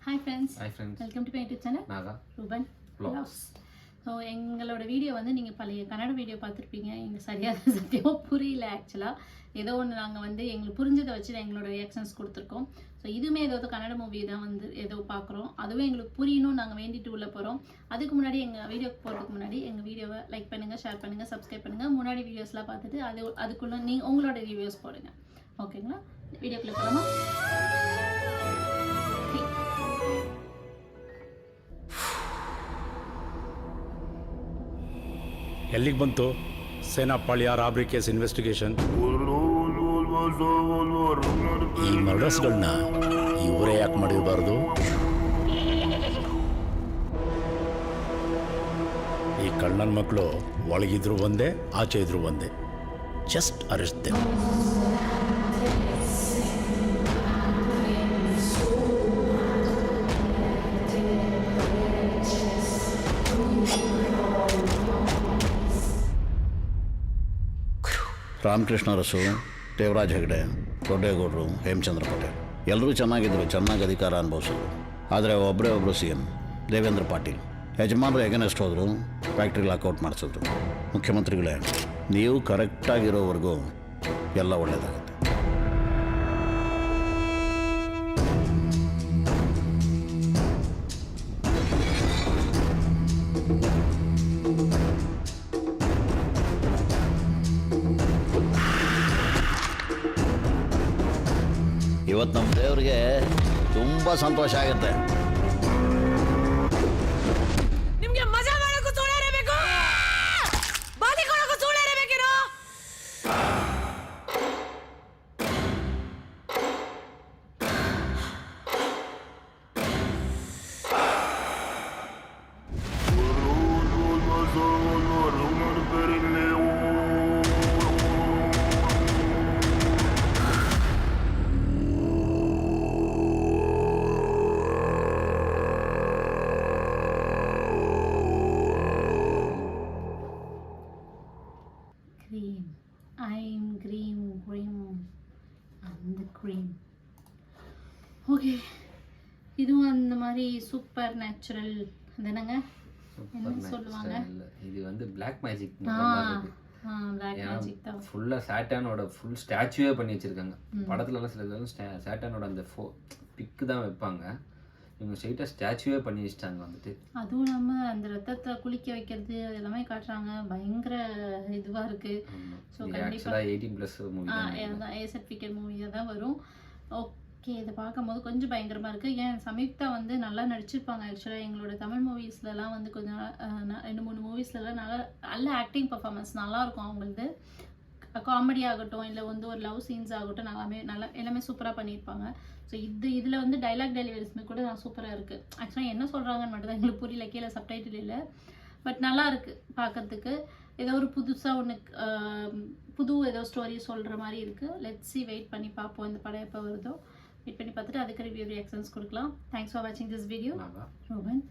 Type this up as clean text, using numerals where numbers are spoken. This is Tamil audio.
Hi friends. Hi friends. Welcome to my YouTube channel. Naga. Ruben Vlogs. So எங்களோட வீடியோ வந்து நீங்கள் பழைய கன்னட வீடியோ பார்த்துருப்பீங்க. எங்கள் சரியாக சத்தியமாக புரியல ஆக்சுவலாக. ஏதோ ஒன்று நாங்கள் வந்து எங்களுக்கு புரிஞ்சதை வச்சு எங்களோட ரியாக்ஷன்ஸ் கொடுத்துருக்கோம். ஸோ இதுவுமே ஏதாவது கன்னட மூவி தான் வந்து ஏதோ பார்க்குறோம். அதுவே எங்களுக்கு புரியணும் நாங்கள் வேண்டிட்டு உள்ளே போகிறோம். அதுக்கு முன்னாடி எங்கள் வீடியோக்கு போகிறதுக்கு முன்னாடி எங்கள் வீடியோவை லைக் பண்ணுங்கள், ஷேர் பண்ணுங்கள், சப்ஸ்கிரைப் பண்ணுங்கள். முன்னாடி வீடியோஸ்லாம் பார்த்துட்டு அதுக்குள்ளே நீங்கள் உங்களோட ரிவ்யூஸ் போடுங்க. ஓகேங்களா? வீடியோக்குள்ளே போகலாமா? ಎಲ್ಲಿಗೆ ಬಂತು ಸೇನಾ ಪಾಳ್ಯ ರಾಬ್ರಿ ಕೇಸ್ ಇನ್ವೆಸ್ಟಿಗೇಷನ್? ಈ ಮರ್ಡರ್ಸ್ಗಳನ್ನ ಇವರೇ ಯಾಕೆ ಮಾಡಿರಬಾರ್ದು? ಈ ಕಳ್ಳನ ಮಕ್ಕಳು ಒಳಗಿದ್ರು ಒಂದೇ, ಆಚೆ ಇದ್ರು ಒಂದೇ. Just arrest them. Ramakrishna Arasu, Devaraj Hegde, ದೊಡ್ಡೇಗೌಡರು, ಹೇಮಚಂದ್ರ ಪಟೇಲ್ ಎಲ್ಲರೂ ಚೆನ್ನಾಗಿದ್ದರು, ಚೆನ್ನಾಗಿ ಅಧಿಕಾರ ಅನುಭವಿಸಿದ್ರು. ಆದರೆ ಒಬ್ಬರು ಸಿ ಎಂ ದೇವೇಂದ್ರ ಪಾಟೀಲ್ ಯಜಮಾನರು ಎಗನೆಸ್ಟ್ ಹೋದರು, ಫ್ಯಾಕ್ಟ್ರಿ ಲಾಕೌಟ್ ಮಾಡಿಸಿದ್ರು. ಮುಖ್ಯಮಂತ್ರಿಗಳೇ, ನೀವು ಕರೆಕ್ಟಾಗಿರೋವರೆಗೂ ಎಲ್ಲ ಒಳ್ಳೆಯದಾಗುತ್ತೆ. ಇವತ್ತು ನಮ್ಮ ದೇವರಿಗೆ ತುಂಬ ಸಂತೋಷ ಆಗುತ್ತೆ. ನಿಮ್ಗೆ ಮಜಾ ಮಾಡೋಕ್ಕೂ ಸುಳ್ಳೇರೇ ಬೇಕು, ಬಾಲಿ ಕೊಡೋಕ್ಕೂ ಸುಳ್ಳೇರೇ ಬೇಕೇನೋ? Cream. I'm cream. I'm the cream. Okay, இதுவும் அந்த மாதிரி சூப்பர் நேச்சுரல் தானங்க என்ன சொல்லுவாங்க? இது வந்து பிளாக் மேஜிக் பிளாக் மேஜிக் தான். ஃபுல்லா சாட்டானோட ஃபுல் ஸ்டாச்சுவே பண்ணி வச்சிருக்காங்க. படத்துல எல்லாம் சில சாட்டானோட அந்த பிக்கு தான் வைப்பாங்க. இவங்க ஸ்ட்ரைட்டாக ஸ்டாச்சுவே பண்ணி வச்சிட்டாங்க வந்துட்டு. அதுவும் இல்லாமல் அந்த ரத்தத்தை குளிக்க வைக்கிறது எல்லாமே காட்டுறாங்க. பயங்கர இதுவாக இருக்குது. ஸோ கண்டிப்பாக 18+ மூவி தான், ஏ சர்டிஃபிகேட் மூவியாக தான் வரும். ஓகே, இதை பார்க்கும்போது கொஞ்சம் பயங்கரமாக இருக்குது. ஏன் சம்யுக்தா வந்து நல்லா நடிச்சிருப்பாங்க. ஆக்சுவலாக எங்களோட தமிழ் மூவிஸ்லலாம் வந்து கொஞ்சம் 2-3 மூவிஸ்லலாம் நல்ல ஆக்டிங் பர்ஃபார்மன்ஸ் நல்லாயிருக்கும் அவங்களது. காமெடி ஆகட்டும், இல்லை வந்து ஒரு லவ் சீன்ஸ் ஆகட்டும், எல்லாமே சூப்பராக பண்ணியிருப்பாங்க. ஸோ இதில் வந்து டைலாக் டெலிவரிஸ்மே கூட சூப்பராக இருக்குது. ஆக்சுவலாக என்ன சொல்கிறாங்கன்னு மட்டும் தான் எங்களுக்கு புரியல, கீழே சப்டைட்டில் இல்லை. பட் நல்லா இருக்குது பார்க்கறதுக்கு. ஏதோ ஒரு புதுசாக ஒன்று புது ஏதோ ஸ்டோரி சொல்கிற மாதிரி இருக்குது. லெட்ஸ் சி, வெயிட் பண்ணி பார்ப்போம் இந்த படம் எப்போ வருதோ. வெயிட் பண்ணி பார்த்துட்டு அதுக்கு ரிவ்யூ ரியாக்ஷன்ஸ் கொடுக்கலாம். தேங்க்ஸ் ஃபார் வாட்சிங் திஸ் வீடியோ. ரோபன்.